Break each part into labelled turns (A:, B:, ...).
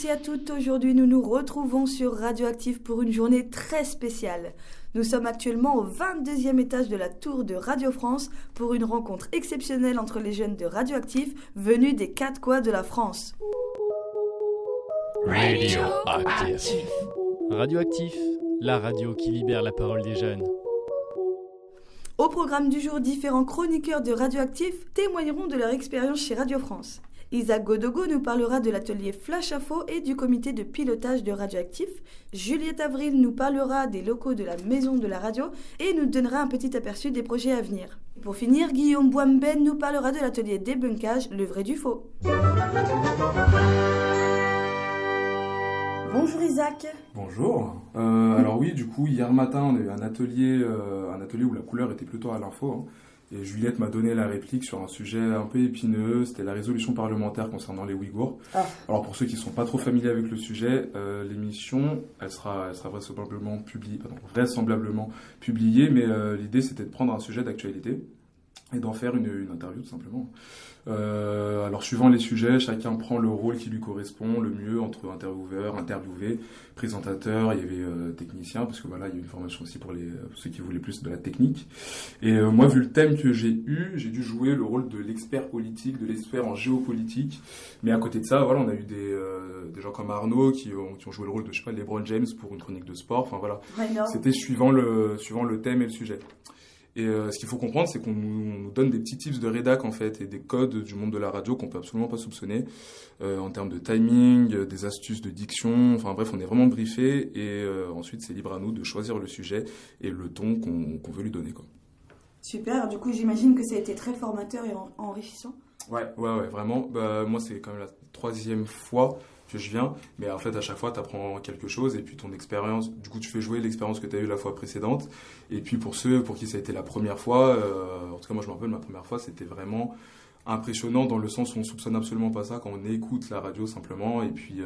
A: et à toutes, aujourd'hui nous nous retrouvons sur Radioactif pour une journée très spéciale. Nous sommes actuellement au 22e étage de la tour de Radio France pour une rencontre exceptionnelle entre les jeunes de Radioactif venus des 4 coins de la France.
B: Radioactif. Radioactif, la radio qui libère la parole des jeunes.
A: Au programme du jour, différents chroniqueurs de Radioactif témoigneront de leur expérience chez Radio France. Isaac Godogo nous parlera de l'atelier Flash Info et du comité de pilotage de Radioactif. Juliette Avril nous parlera des locaux de la maison de la radio et nous donnera un petit aperçu des projets à venir. Pour finir, Guillaume Boimben nous parlera de l'atelier débunkage, le vrai du faux. Bonjour Isaac.
C: Bonjour. Alors oui, du coup, hier matin, on a eu un atelier où la couleur était plutôt à l'info. Et Juliette m'a donné la réplique sur un sujet un peu épineux, c'était la résolution parlementaire concernant les Ouïghours. Alors pour ceux qui ne sont pas trop familiers avec le sujet, l'émission, elle sera vraisemblablement publiée, mais l'idée c'était de prendre un sujet d'actualité et d'en faire une interview tout simplement. Alors suivant les sujets, chacun prend le rôle qui lui correspond le mieux entre intervieweur, interviewé, présentateur, il y avait technicien, parce que voilà, il y a une formation aussi pour ceux qui voulaient plus de la technique. Et moi, vu le thème que j'ai dû jouer le rôle de l'expert politique, de l'expert en géopolitique. Mais à côté de ça, voilà, on a eu des gens comme Arnaud qui ont joué le rôle de, je sais pas, LeBron James pour une chronique de sport. Enfin voilà, c'était suivant le thème et le sujet. Et ce qu'il faut comprendre, c'est qu'on nous donne des petits tips de rédac en fait et des codes du monde de la radio qu'on peut absolument pas soupçonner en termes de timing, des astuces de diction. Enfin bref, on est vraiment briefé et ensuite c'est libre à nous de choisir le sujet et le ton qu'on veut lui donner quoi.
A: Super. Du coup, j'imagine que ça a été très formateur et enrichissant.
C: Ouais, vraiment. Moi, c'est quand même la 3e fois que je viens, mais en fait à chaque fois tu apprends quelque chose et puis ton expérience, du coup tu fais jouer l'expérience que tu as eue la fois précédente et puis pour ceux pour qui ça a été la première fois, en tout cas moi je me rappelle ma première fois, c'était vraiment impressionnant dans le sens où on soupçonne absolument pas ça quand on écoute la radio simplement et puis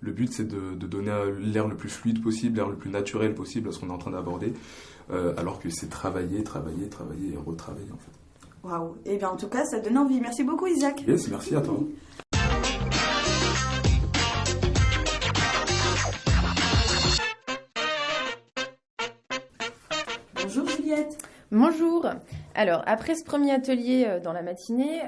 C: le but c'est de donner l'air le plus fluide possible, l'air le plus naturel possible à ce qu'on est en train d'aborder alors que c'est travailler et retravailler en fait.
A: Waouh, et bien en tout cas ça donne envie. Merci beaucoup Isaac.
C: Yes, merci à toi.
A: Bonjour Juliette.
D: Bonjour. Alors, après ce premier atelier dans la matinée,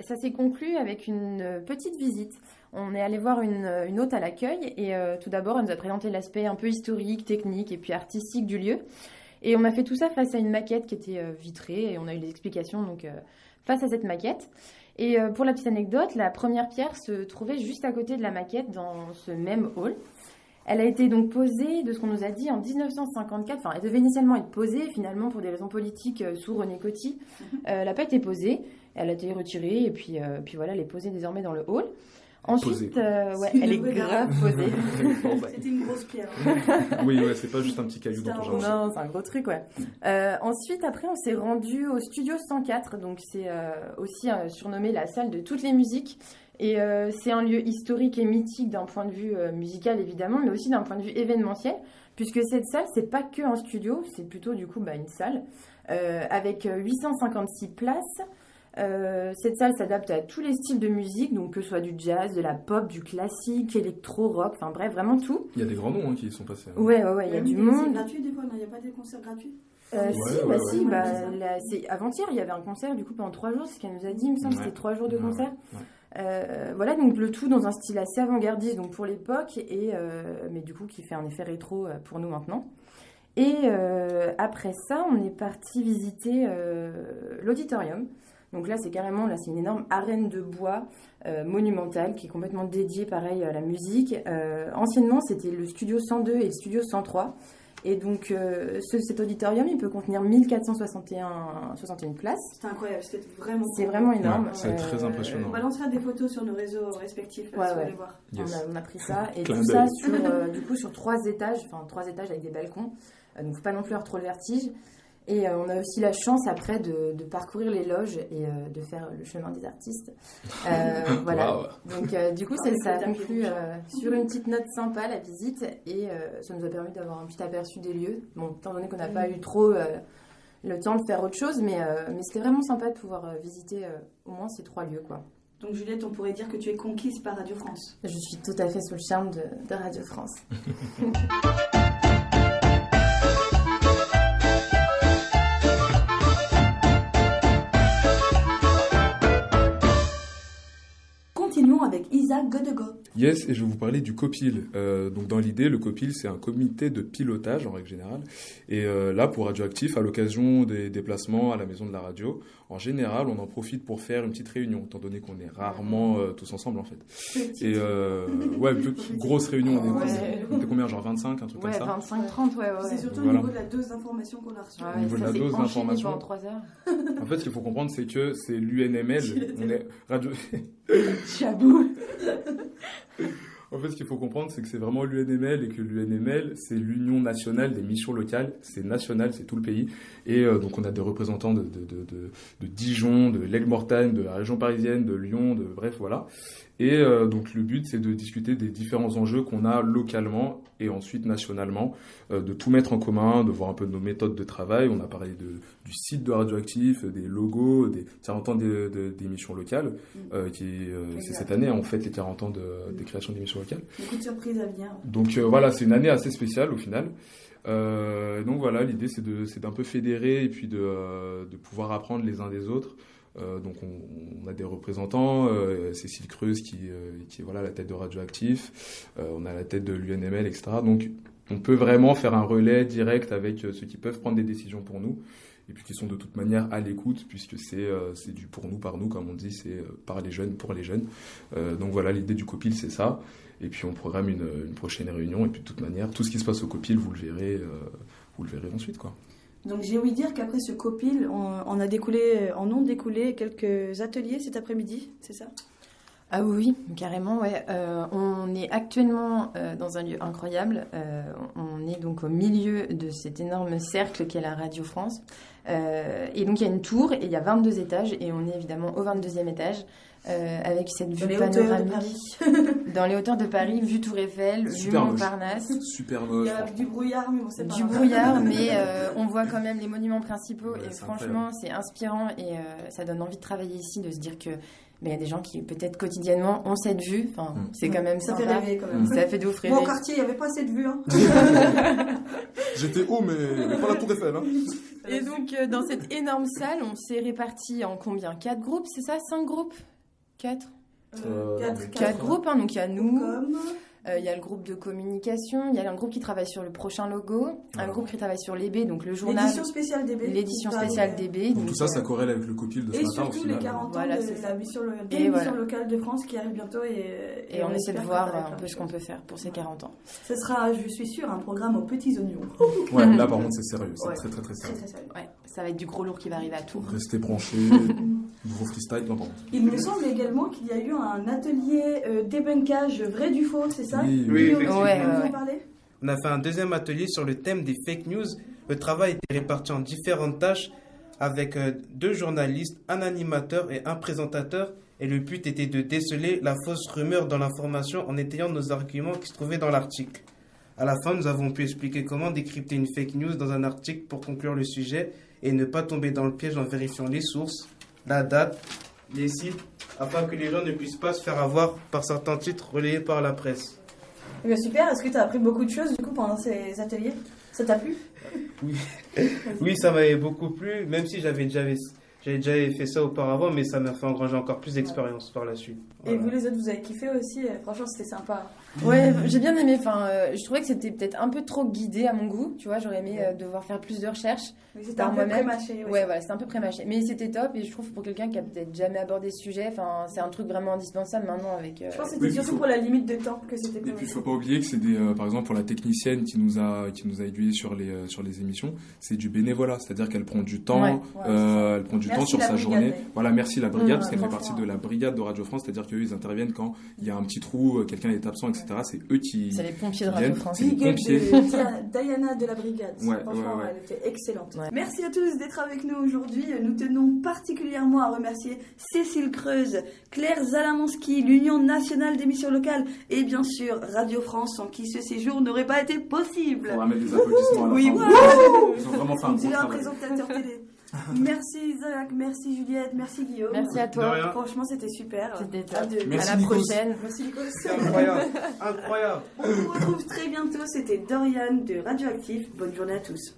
D: ça s'est conclu avec une petite visite. On est allé voir une hôte à l'accueil et tout d'abord, elle nous a présenté l'aspect un peu historique, technique et puis artistique du lieu. Et on a fait tout ça face à une maquette qui était vitrée et on a eu des explications donc, face à cette maquette. Et pour la petite anecdote, la première pierre se trouvait juste à côté de la maquette dans ce même hall. Elle a été donc posée, de ce qu'on nous a dit, en 1954. Enfin, elle devait initialement être posée, finalement, pour des raisons politiques, sous René Coty. Elle n'a pas été posée, elle a été retirée, et puis voilà, elle est posée désormais dans le hall. Ensuite, elle est grave posée.
A: C'était une grosse pierre.
C: Oui, c'est pas juste un petit caillou dans ton jardin.
D: Non, c'est un gros truc, ouais. Ensuite, après, on s'est rendu au studio 104, donc c'est aussi surnommé la salle de toutes les musiques. Et c'est un lieu historique et mythique d'un point de vue musical, évidemment, mais aussi d'un point de vue événementiel, puisque cette salle, c'est pas que un studio, c'est plutôt du coup une salle avec 856 places. Cette salle s'adapte à tous les styles de musique, donc que ce soit du jazz, de la pop, du classique, électro, rock, enfin bref, vraiment tout.
C: Il y a des grands noms qui y sont passés.
D: Ouais, il y a du monde.
A: C'est gratuit des fois, il n'y a pas des concerts gratuits
D: c'est avant-hier, il y avait un concert du coup pendant 3 jours, c'est ce qu'elle nous a dit, il me semble, c'était 3 jours de concert. Voilà, donc le tout dans un style assez avant-gardiste donc pour l'époque, mais du coup qui fait un effet rétro pour nous maintenant. Et après ça, on est parti visiter l'auditorium. Donc là, c'est une énorme arène de bois monumentale qui est complètement dédiée, pareil, à la musique. Anciennement, c'était le studio 102 et le studio 103. Et donc, cet auditorium, il peut contenir 1461 places.
A: C'est incroyable, c'est vraiment
D: énorme.
C: Ouais, c'est très impressionnant.
A: On balancera des photos sur nos réseaux respectifs, si vous voulez voir.
C: Yes.
D: On a pris ça, et tout ça sur 3 étages, avec des balcons. Donc, faut pas non plus avoir trop le vertige. Et on a aussi la chance après de parcourir les loges et de faire le chemin des artistes. Voilà. Wow. Donc du coup, ça a conclu sur une petite note sympa la visite et ça nous a permis d'avoir un petit aperçu des lieux. Bon, étant donné qu'on n'a pas eu trop le temps de faire autre chose, mais c'était vraiment sympa de pouvoir visiter au moins ces 3 lieux, quoi.
A: Donc Juliette, on pourrait dire que tu es conquise par Radio France.
D: Je suis tout à fait sous le charme de Radio France.
A: Continuons avec Isaac Godogo.
C: Yes, et je vais vous parler du COPIL. Donc dans l'idée, le COPIL, c'est un comité de pilotage en règle générale. Et là, pour Radioactif, à l'occasion des déplacements à la maison de la radio, en général, on en profite pour faire une petite réunion, étant donné qu'on est rarement tous ensemble en fait.
A: Petite.
C: Et ouais, grosse réunion. On était combien, genre 25, un truc comme
D: Ouais,
C: ça.
D: 25-30, ouais.
A: C'est surtout
C: Voilà.
A: au niveau de la dose d'information qu'on a reçue.
C: Au niveau de la dose d'information.
D: Pendant 3 heures.
C: En fait, ce qu'il faut comprendre, c'est que c'est l'UNML. On est radio...
D: Chabou.
C: En fait, ce qu'il faut comprendre, c'est que c'est vraiment l'UNML et que l'UNML, c'est l'Union nationale des missions locales. C'est national, c'est tout le pays. Et donc, on a des représentants de Dijon, de l'Aigues-Mortagne, de la région parisienne, de Lyon, bref, voilà. Et donc, le but, c'est de discuter des différents enjeux qu'on a localement et ensuite nationalement, de tout mettre en commun, de voir un peu nos méthodes de travail. On a parlé du site de Radioactif, des logos, des 40 ans d'émissions locales. C'est cette année, on fête les 40 ans des créations d'émissions locales.
A: Beaucoup de surprises à venir.
C: Donc voilà, c'est une année assez spéciale au final. Donc voilà, l'idée c'est d'un peu fédérer et puis de pouvoir apprendre les uns des autres. Donc on a des représentants, Cécile Creuse qui est voilà, la tête de Radioactif, on a la tête de l'UNML, etc. Donc on peut vraiment faire un relais direct avec ceux qui peuvent prendre des décisions pour nous et puis qui sont de toute manière à l'écoute puisque c'est du pour nous, par nous, comme on dit, c'est par les jeunes, pour les jeunes. Donc voilà, l'idée du COPIL c'est ça. Et puis on programme une prochaine réunion et puis de toute manière, tout ce qui se passe au COPIL, vous le verrez ensuite, quoi.
A: Donc j'ai ouï dire qu'après ce COPIL, on ont découlé quelques ateliers cet après-midi, c'est ça ?
D: Ah oui, carrément, ouais. On est actuellement dans un lieu incroyable. On est donc au milieu de cet énorme cercle qu'est la Radio France. Et donc il y a une tour et il y a 22 étages et on est évidemment au 22e étage. Avec cette vue panoramique dans les hauteurs de Paris, vue Tour Eiffel, vue Montparnasse.
C: Super moche.
A: Il y a du brouillard, mais bon, c'est pas
D: du
A: grave.
D: brouillard, mais on voit quand même les monuments principaux
C: Ouais,
D: et
C: c'est
D: franchement, c'est inspirant et ça donne envie de travailler ici, de se dire que il y a des gens qui peut-être quotidiennement ont cette vue. Enfin, c'est quand même
A: ça
D: sympa.
A: fait rêver quand même.
D: Ça fait de ouf rêver.
A: Moi, au quartier, il n'y avait pas cette vue. Hein.
C: J'étais haut, mais pas la Tour Eiffel. Hein.
D: Et donc, dans cette énorme salle, on s'est répartis en combien ? 4 groupes, c'est ça ? 5 groupes ? 4 4 groupes, hein, donc il y a nous, il y a le groupe de communication, il y a un groupe qui travaille sur le prochain logo, un groupe qui travaille sur l'EB, donc le journal.
A: L'édition spéciale DB.
D: L'édition spéciale DB.
C: Donc tout ça, ça corrèle avec le COPIL de ce
A: et
C: matin au
A: surtout
C: final.
A: les 40 ans
D: Voilà,
A: de
D: c'est
A: la
D: ça.
A: mission,
D: Voilà.
A: locale de France qui arrive bientôt. Et
D: on essaie de
A: espère
D: voir
A: qu'on va
D: un peu
A: faire
D: ce qu'on peut faire pour ces 40 ans.
A: Ce sera, je suis sûre, un programme aux petits oignons.
C: Ouais, là par contre c'est sérieux, c'est
A: Ouais.
C: très très très sérieux.
A: Très, très sérieux.
D: Ouais, ça va être du gros lourd qui va arriver à Tours.
C: Restez branchés, nouveau freestyle, non pardon.
A: Il me semble également qu'il y a eu un atelier débunkage vrai du faux, c'est ça ?
C: Oui,
E: effectivement.
D: Ouais,
A: Vous
D: ouais.
A: en parlez ?
E: On a fait un deuxième atelier sur le thème des fake news. Le travail était réparti en différentes tâches avec 2 journalistes, un animateur et un présentateur. Et le but était de déceler la fausse rumeur dans l'information en étayant nos arguments qui se trouvaient dans l'article. À la fin, nous avons pu expliquer comment décrypter une fake news dans un article pour conclure le sujet et ne pas tomber dans le piège en vérifiant les sources, la date, les sites, afin que les gens ne puissent pas se faire avoir par certains titres relayés par la presse.
A: Eh bien, super, est-ce que tu as appris beaucoup de choses du coup pendant ces ateliers ? Ça t'a plu ?
E: Oui, ça m'avait beaucoup plu, même si j'avais déjà fait ça auparavant, mais ça m'a fait engranger encore plus d'expérience par la suite.
A: Et
E: Voilà.
A: vous les autres, vous avez kiffé aussi ? Franchement, c'était sympa.
D: Ouais, j'ai bien aimé. Enfin, je trouvais que c'était peut-être un peu trop guidé à mon goût. Tu vois, j'aurais aimé devoir faire plus de recherches.
A: Mais c'était
D: Par
A: un peu
D: moi-même.
A: pré-mâché.
D: Ouais, voilà, c'était un peu prémâché. Mais c'était top et je trouve pour quelqu'un qui a peut-être jamais abordé ce sujet, enfin, c'est un truc vraiment indispensable maintenant avec.
A: Je pense que c'était
C: Oui,
A: surtout
C: faut-
A: pour la limite de temps que c'était
C: Et puis il
A: prémâché.
C: faut pas oublier que c'est par exemple pour la technicienne qui nous a aiguillés sur les émissions, c'est du bénévolat, c'est-à-dire qu'elle prend du temps,
D: Ouais,
C: elle prend du
A: Merci
C: temps sur
A: la
C: sa
A: brigade,
C: journée.
A: ouais.
C: Voilà, merci la brigade parce qu'elle fait
A: franchement.
C: partie de la brigade de Radio France, c'est-à-dire qu'eux ils interviennent quand il y a un petit trou, quelqu'un est absent, etc. C'est eux qui
D: C'est les pompiers de
C: qui
D: Radio
C: viennent.
D: France.
C: C'est les
A: Big up
C: pompiers.
A: de Diana de la brigade.
C: Ouais,
A: Franchement,
C: ouais, ouais.
A: elle était excellente.
D: Ouais.
A: Merci à tous d'être avec nous aujourd'hui. Nous tenons particulièrement à remercier Cécile Creuse, Claire Zalamanski, l'Union nationale des missions locales et bien sûr Radio France, sans qui ce séjour n'aurait pas été possible.
C: On va mettre des applaudissements à la
A: Oui,
C: fin.
A: voilà.
C: Ils ont vraiment fait un gros
A: Dis-le à un
C: travail.
A: présentateur télé. Merci Isaac, merci Juliette, merci Guillaume.
D: Merci à
E: De
D: toi.
E: rien.
A: Franchement, c'était super.
D: C'était top.
A: Hâte de-
C: Merci,
D: À la
C: Nikos.
D: prochaine.
A: Merci Nicolas.
E: C'est incroyable. Incroyable.
A: On vous retrouve très bientôt. C'était Dorian de Radioactif. Bonne journée à tous.